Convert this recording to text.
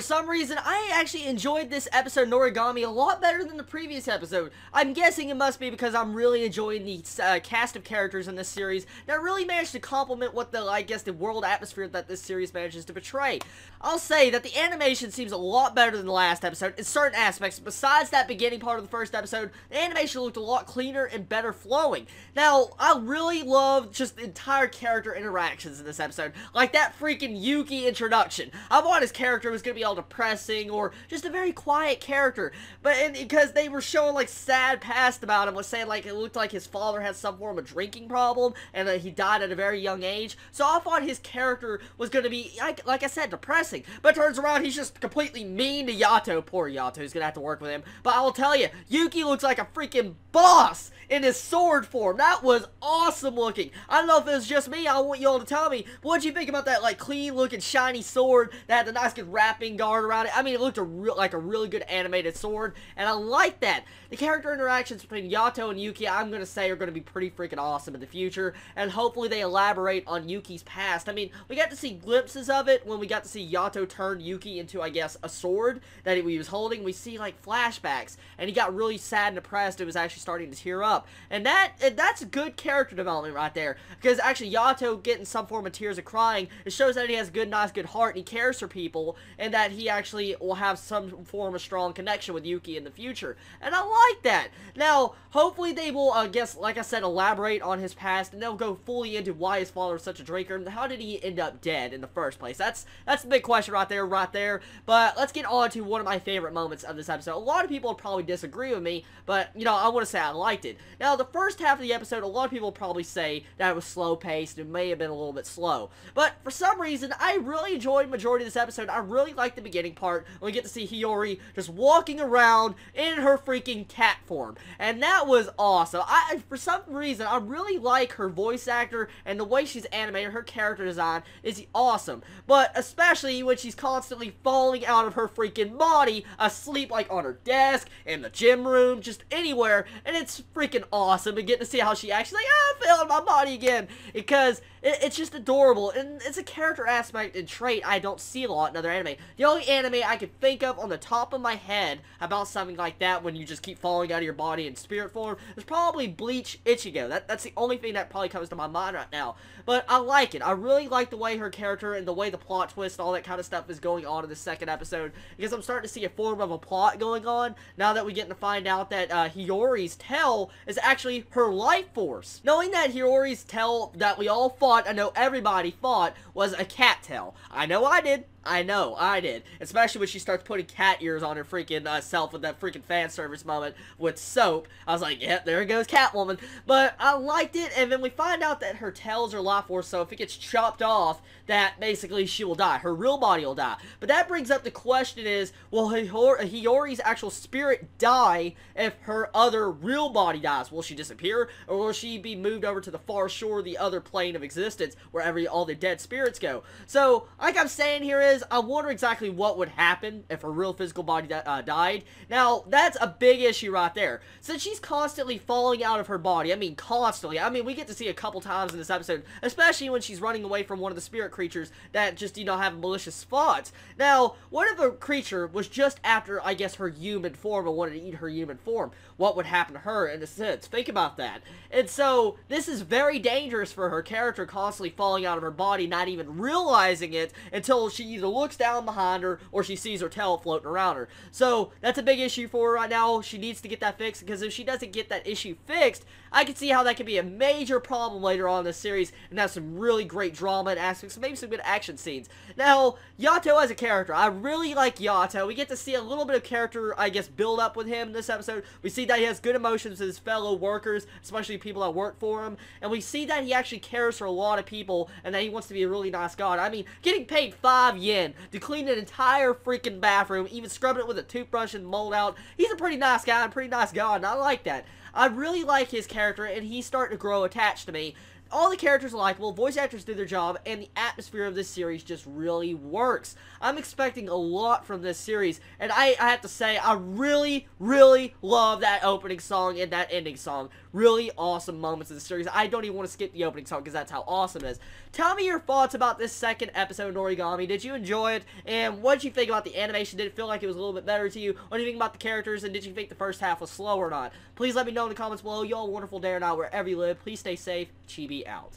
For some reason, I actually enjoyed this episode Noragami a lot better than the previous episode. I'm guessing it must be because I'm really enjoying the cast of characters in this series that really managed to complement what the world atmosphere that this series manages to portray. I'll say that the animation seems a lot better than the last episode in certain aspects. Besides that beginning part of the first episode, the animation looked a lot cleaner and better flowing. Now, I really love just the entire character interactions in this episode. Like that freaking Yuki introduction. I thought his character was going to be all depressing or just a very quiet character. But because they were showing like sad past about him, was saying like it looked like his father had some form of drinking problem and that he died at a very young age. So I thought his character was going to be, like I said, depressing. But turns around he's just completely mean to Yato. Poor Yato, who's going to have to work with him. But I will tell you, Yuki looks like a freaking boss in his sword form. That was awesome looking. I don't know if it was just me. I want you all to tell me. But what do you think about that like clean looking shiny sword that had the nice good wrapping guard around it? I mean, it looked like a really good animated sword, and I like that. The character interactions between Yato and Yuki, I'm going to say, are going to be pretty freaking awesome in the future, and hopefully they elaborate on Yuki's past. I mean, we got to see glimpses of it when we got to see Yato turn Yuki into, I guess, a sword that he was holding. We see, like, flashbacks, and he got really sad and depressed. It was actually starting to tear up, and that's good character development right there, because actually Yato getting some form of tears of crying, it shows that he has a nice good heart, and he cares for people, and that he actually will have some form of strong connection with Yuki in the future, and I like that. Now, hopefully they will, I guess, like I said, elaborate on his past, and they'll go fully into why his father was such a drinker, and how did he end up dead in the first place. That's the big question right there, but let's get on to one of my favorite moments of this episode. A lot of people will probably disagree with me, but, you know, I want to say I liked it. Now, the first half of the episode, a lot of people will probably say that it was slow-paced, and it may have been a little bit slow, but for some reason, I really enjoyed the majority of this episode. I really liked the beginning part, when we get to see Hiyori just walking around in her freaking cat form, and that was awesome. For some reason, I really like her voice actor, and the way she's animated, her character design is awesome, but especially when she's constantly falling out of her freaking body, asleep like on her desk, in the gym room, just anywhere, and it's freaking awesome to get to see how she actually like, I fell in my body again, because it's just adorable, and it's a character aspect and trait I don't see a lot in other anime. The only anime I could think of on the top of my head about something like that when you just keep falling out of your body in spirit form is probably Bleach Ichigo. That's the only thing that probably comes to my mind right now. But I like it. I really like the way her character and the way the plot twist and all that kind of stuff is going on in the second episode, because I'm starting to see a form of a plot going on now that we get to find out that Hiyori's tail is actually her life force. Knowing that Hiyori's tail that we all thought, I know everybody thought, was a cat tail. I know I did. I know, I did. Especially when she starts putting cat ears on her freaking self with that freaking fan service moment with soap. I was like, yep, there goes Catwoman. But I liked it, and then we find out that her tail is her life force, so if it gets chopped off, that basically she will die. Her real body will die. But that brings up the question is, will Hiyori's actual spirit die if her other real body dies? Will she disappear, or will she be moved over to the far shore, the other plane of existence, wherever all the dead spirits go? So, like I'm saying here is, I wonder exactly what would happen if her real physical body died. Now, that's a big issue right there. Since she's constantly falling out of her body, I mean constantly, I mean we get to see a couple times in this episode, especially when she's running away from one of the spirit creatures that just, you know, have malicious thoughts. Now, what if a creature was just after, I guess, her human form and wanted to eat her human form? What would happen to her in a sense? Think about that. And so, this is very dangerous for her character, constantly falling out of her body, not even realizing it until she either looks down behind her or she sees her tail floating around her. So that's a big issue for her right now. She needs to get that fixed, because if she doesn't get that issue fixed, I can see how that could be a major problem later on in the series and have some really great drama and aspects, maybe some good action scenes. Now, Yato as a character, I really like Yato. We get to see a little bit of character, I guess, build up with him in this episode. We see that he has good emotions with his fellow workers, especially people that work for him, and we see that he actually cares for a lot of people and that he wants to be a really nice guy. I mean, getting paid 5 yen to clean an entire freaking bathroom, even scrubbing it with a toothbrush and mold out. He's a pretty nice guy, and pretty nice god, and I like that. I really like his character, and he's starting to grow attached to me. all the characters are likable, voice actors do their job, and the atmosphere of this series just really works. I'm expecting a lot from this series, and I have to say, I really, really love that opening song and that ending song. Really awesome moments of the series. I don't even want to skip the opening song because that's how awesome it is. Tell me your thoughts about this second episode of Noragami. Did you enjoy it? And what did you think about the animation? Did it feel like it was a little bit better to you? What do you think about the characters? And did you think the first half was slow or not? Please let me know in the comments below. Y'all wonderful day or not, wherever you live. Please stay safe. Chibi out.